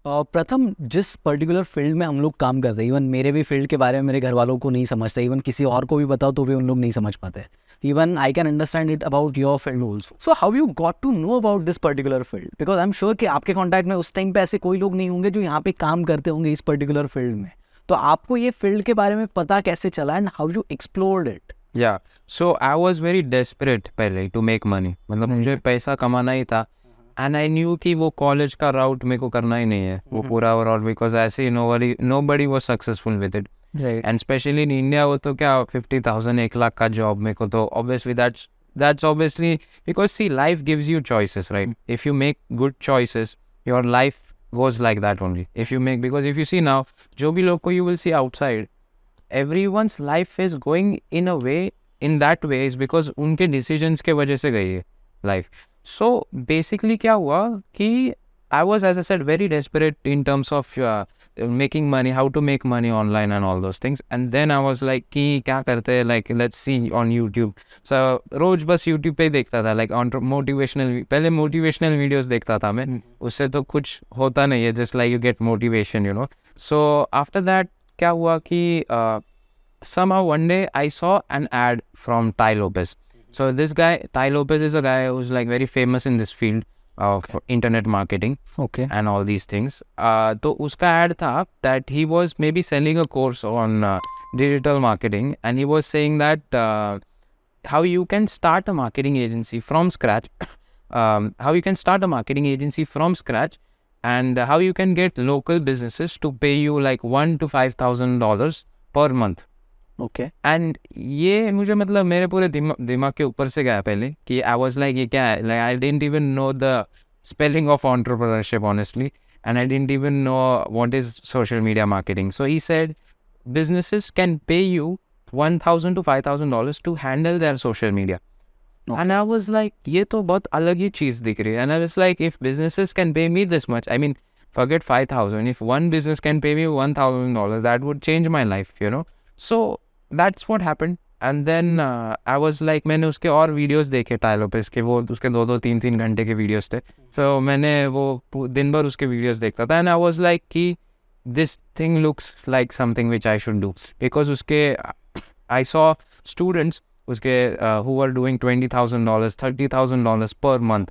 प्रथम, जिस particular field में हम लोग काम करते हैं, इवन मेरे भी फील्ड के बारे में मेरे घर वालों को नहीं समझते, इवन किसी और को भी बताओ तो भी उन लोग नहीं समझ पाते. Even I can understand it about your field also. So how you got to know about this particular field? Because I am sure कि आपके कॉन्टैक्ट में उस टाइम पे ऐसे कोई लोग नहीं होंगे जो यहाँ पे काम करते होंगे इस पर्टिकुलर फील्ड में. तो आपको ये फील्ड के बारे में पता कैसे चला and how you explored it? Yeah, so I was very desperate पहले to make money. मतलब मुझे पैसा कमाना ही था. And I knew कि वो कॉलेज का राउट मेरे को करना ही नहीं है वो पूरा ओवरऑल, बिकॉज ऐसे ही nobody was successful with it. Right. And especially in India, वो तो क्या 50,000 1 लाख का जॉब मेरे को तो obviously that's obviously because see, life gives you choices, right? If you make good choices, your life goes like that only. If you make, because if you see now, जो भी लोग को you will see outside, everyone's life is going in that way is because उनके decisions के वजह से गई है life. So basically क्या हुआ कि I was, as I said, very desperate in terms of making money, how to make money online and all those things. And then I was like कि क्या करते हैं, like let's see on YouTube. So रोज बस YouTube पे देखता था, like पहले motivational videos देखता था मैं. उससे तो कुछ होता नहीं है, just like you get motivation, you know. So after that क्या हुआ कि somehow one day I saw an ad from Tai Lopez. So this guy, Tai Lopez, is a guy who's like very famous in this field of internet marketing and all these things. तो उसका ad था that he was maybe selling a course on digital marketing, and he was saying that how you can start a marketing agency from scratch, and how you can get local businesses to pay you like $1,000 to $5,000 per month. Okay. And ये मुझे मतलब मेरे पूरे दिमाग के ऊपर से गया पहले कि आई वाज लाइक ये क्या है, like I didn't even know the spelling of entrepreneurship honestly, and I didn't even know what is social media marketing. So he said businesses can pay you $1,000 to $5,000 to handle their social media. And I was like, ये तो बहुत अलग ही चीज़ दिख रही है. And I was like, if businesses can pay me this much, I mean, forget 5,000. If one business can pay me $1,000, that would change my life, you know. So that's what happened. And then I was like, मैंने उसके और videos देखे Tai Lopez के, वो उसके 2-3 घंटे के videos थे. So मैंने वो दिन भर उसके वीडियोस देखता था. And I was like कि this thing looks like something which I should do. Because उसके I saw students उसके who were doing $20,000, $30,000 per month.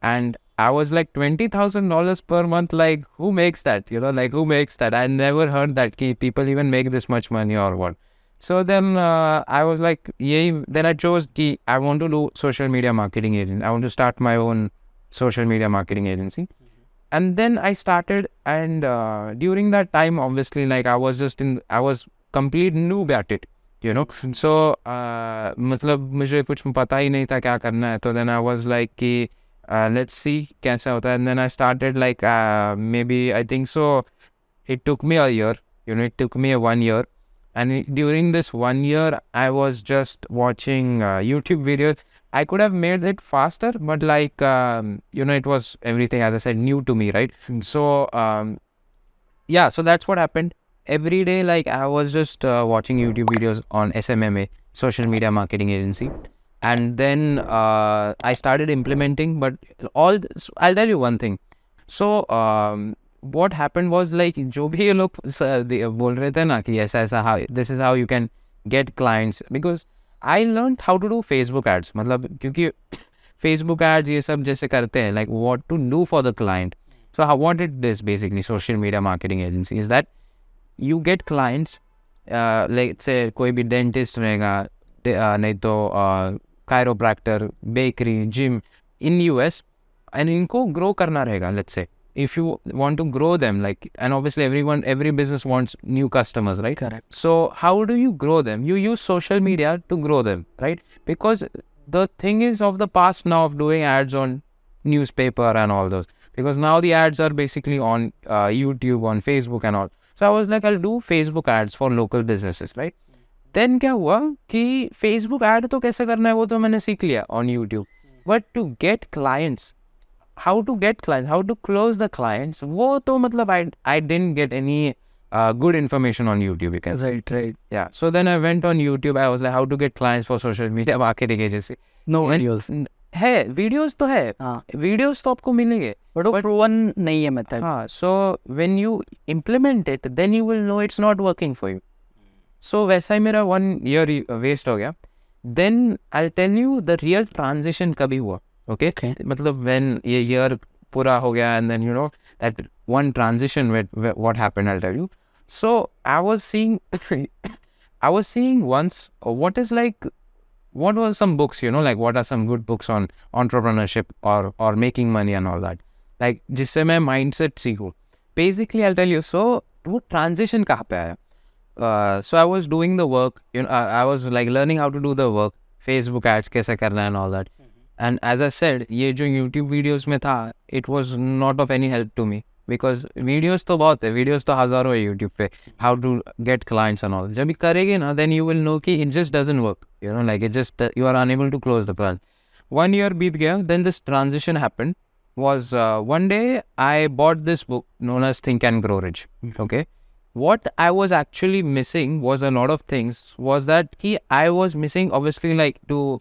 And I was like, $20,000 per month, like who makes that, you know, like who makes that? I never heard that people even make this much money or what. So then I was like, then I chose I want to do social media marketing agency. I want to start my own social media marketing agency. And then I started, and during that time, obviously, like I was complete noob at it, you know. So मतलब मुझे कुछ पता ही नहीं था क्या करना है. तो then I was like कि let's see कैसा होता है. And then I started like maybe I think so it took me a year, you know, it took me 1 year. And during this 1 year I was just watching YouTube videos. I could have made it faster, but like you know, it was everything, as I said, new to me, right? So yeah, so that's what happened. Every day, like I was just watching YouTube videos on SMMA, social media marketing agency. And then I started implementing, but I'll tell you one thing. So what happened was like जो भी ये लोग बोल रहे थे ना कि ऐसा how this is how you can get clients, because I learned how to do Facebook ads. मतलब क्योंकि Facebook ads ये सब जैसे करते हैं, like what to do for the client. So what it is basically, social media marketing agency, is that you get clients, like say कोई भी dentist रहेगा, नहीं तो chiropractor, bakery, gym in US, and इनको grow करना रहेगा. Let's say if you want to grow them, like, and obviously every business wants new customers, right? Correct. So how do you grow them? You use social media to grow them, right? Because the thing is of the past now of doing ads on newspaper and all those, because now the ads are basically on YouTube, on Facebook and all. So I was like, I'll do Facebook ads for local businesses, right? Then क्या हुआ कि Facebook ad तो कैसे करना है वो तो मैंने सीख लिया on YouTube, but to get clients, how to close the clients, वो तो मतलब I didn't get any good information on YouTube, you can say. Right. Yeah. So then I went on YouTube. I was like, how to get clients for social media marketing agency. No videos. है, videos तो है, हाँ videos तो आपको मिलेंगे, but वो proven नहीं है मेथड. हाँ. So when you implement it then you will know it's not working for you. So वैसा ही मेरा 1 year वेस्ट हो गया. Then I tell you the real transition कभी हुआ. Okay Okay. मतलब व्हेन ये ईयर पूरा हो गया and then you know that one transition with what happened, I'll tell you. So I was seeing once what is like, what were some books, you know, like what are some good books on entrepreneurship or making money and all that, like जिससे मैं mindset सीखूं. Basically I'll tell you. So वो transition कहाँ पे आया? So I was doing the work, you know, I was like learning how to do the work, Facebook ads कैसे करना है and all that. And as I said, ये जो YouTube videos में था, it was not of any help to me. Because videos तो बहुत है, videos तो हज़ारों है YouTube पे, how to get clients and all. जब भी करेंगे ना, then you will know कि it just doesn't work. You know, like it just, you are unable to close the plan. 1 year बीत गया, then this transition happened. Was one day I bought this book known as Think and Grow Rich. Okay. What I was actually missing was a lot of things. Was that I was missing obviously like to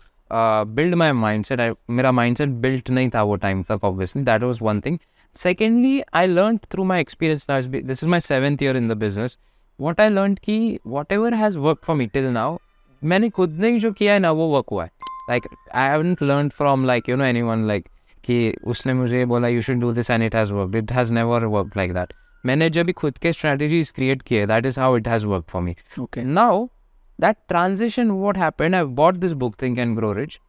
build my mindset. मेरा mindset built नहीं था वो time तक obviously. That was one thing. Secondly, I learned through my experience. Now, this is my 7th year in the business. What I learned कि whatever has worked for me till now, मैंने खुद ने जो किया है ना वो work हुआ है. Like I haven't learned from like you know anyone like कि उसने मुझे बोला you should do this and it has worked. It has never worked like that. मैंने जब भी खुद के strategies create किए, that is how it has worked for me. Okay. Now that transition, what happened? I bought this book Think and Grow Rich,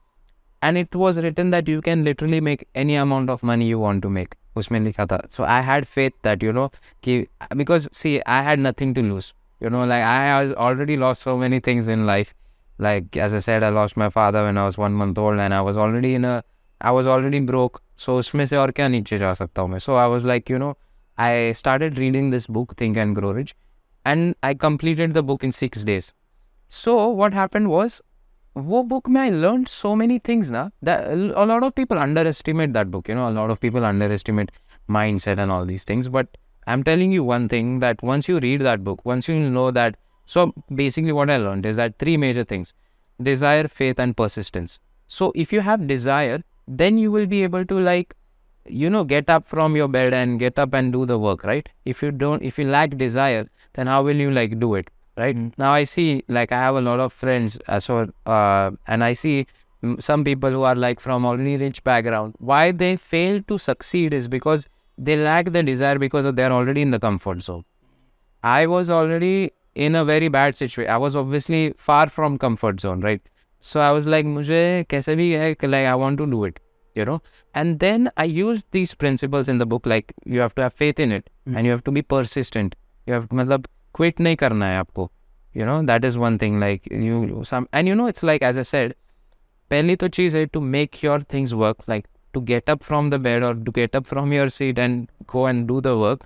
and it was written that you can literally make any amount of money you want to make. उसमें लिखा था. So I had faith that you know कि because see I had nothing to lose. You know, like I already lost so many things in life. Like as I said, I lost my father when I was 1 month old, and I was already broke. So उसमें से और क्या नीचे जा सकता हूँ मैं? So I was like, you know, I started reading this book Think and Grow Rich, and I completed the book in 6 days. So what happened was, वो book में I learned so many things ना, that a lot of people underestimate that book. You know, a lot of people underestimate mindset and all these things. But I'm telling you one thing, that once you read that book, once you know that. So basically what I learned is that 3 major things: desire, faith and persistence. So if you have desire, then you will be able to like, you know, get up from your bed and get up and do the work, right? If you lack desire, then how will you like do it, right? Now I see, like I have a lot of friends, and I see some people who are like from already rich background. Why they fail to succeed is because they lack the desire, because they're already in the comfort zone. I was already in a very bad situation. I was obviously far from comfort zone, right? So I was like, मुझे कैसे भी है, like I want to do it, you know. And then I used these principles in the book, like you have to have faith in it, and you have to be persistent. You have to, मतलब quit नहीं करना है आपको, you know. That is one thing. Like and you know, it's like as I said, पहली तो चीज़ है to make your things work, like to get up from the bed or to get up from your seat and go and do the work.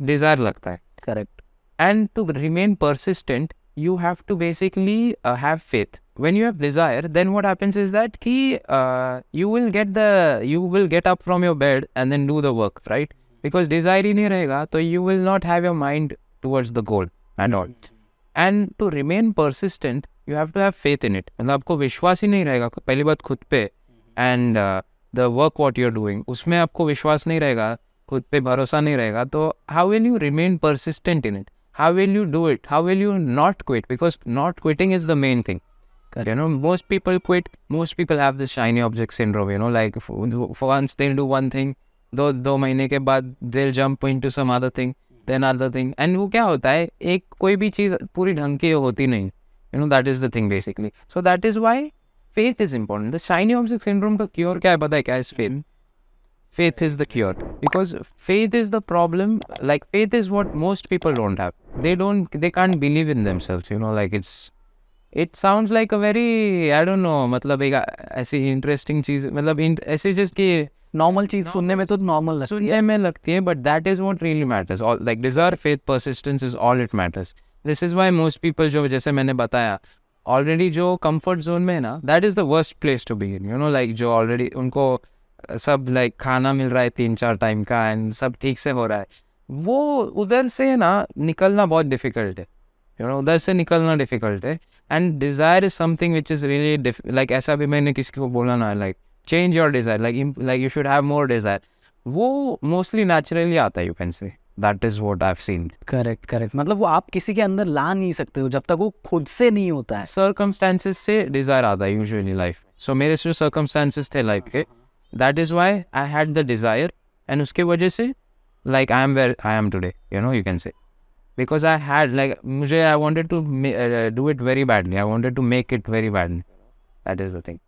Desire लगता है. Correct. And to remain persistent, you have to basically have faith. When you have desire, then what happens is that you will get up from your bed and then do the work, right? Because desire ही नहीं रहेगा, तो you will not have your mind towards the goal and all. And to remain persistent, you have to have faith in it. मतलब आपको विश्वास ही नहीं रहेगा पहली बात खुद पे, and the work what you're doing, उसमें आपको विश्वास नहीं रहेगा, खुद पे भरोसा नहीं रहेगा, तो how will you remain persistent in it? How will you do it? How will you not quit? Because not quitting is the main thing. You know, most people quit. Most people have this shiny object syndrome, you know, like for once they'll do one thing, दो महीने के बाद they'll jump into some other thing, then other thing. And वो क्या होता है, एक कोई भी चीज़ पूरी ढंग की होती नहीं. You know, that is the thing basically. So that is why faith is important. The shiny object syndrome का cure क्या है पता है क्या है? Faith. Faith is the cure, because faith is the problem. Like faith is what most people don't have. They can't believe in themselves, you know, like it sounds like a very, I don't know, मतलब एक ऐसी interesting चीज़, मतलब ऐसे just कि normal चीज़ सुनने में तो normal सुनने में लगती है, but that is what really matters. All like desire, faith, persistence is all it matters. This is why most people, जो जैसे मैंने बताया, already जो comfort zone में है ना, that is the worst place to be in, you know, like जो already उनको सब लाइक खाना मिल रहा है 3-4 टाइम का एंड सब ठीक से हो रहा है, वो उधर से ना निकलना बहुत डिफिकल्ट है, यू नो, उधर से निकलना डिफिकल्ट है. And desire is something which is really like, ऐसा भी मैंने किसी को बोला ना, like change your desire, like you should have more desire. वो mostly naturally आता है, you can say. That is what I've seen. Correct मतलब वो आप किसी के अंदर ला नहीं सकते हो जब तक वो खुद से नहीं होता है. Circumstances से desire आता है usually life. So मेरे जो circumstances थे life के, that is why I had the desire, and उसके वजह से like I am where I am today, you can say. Because I had I wanted to do it very badly. I wanted to make it very badly. That is the thing.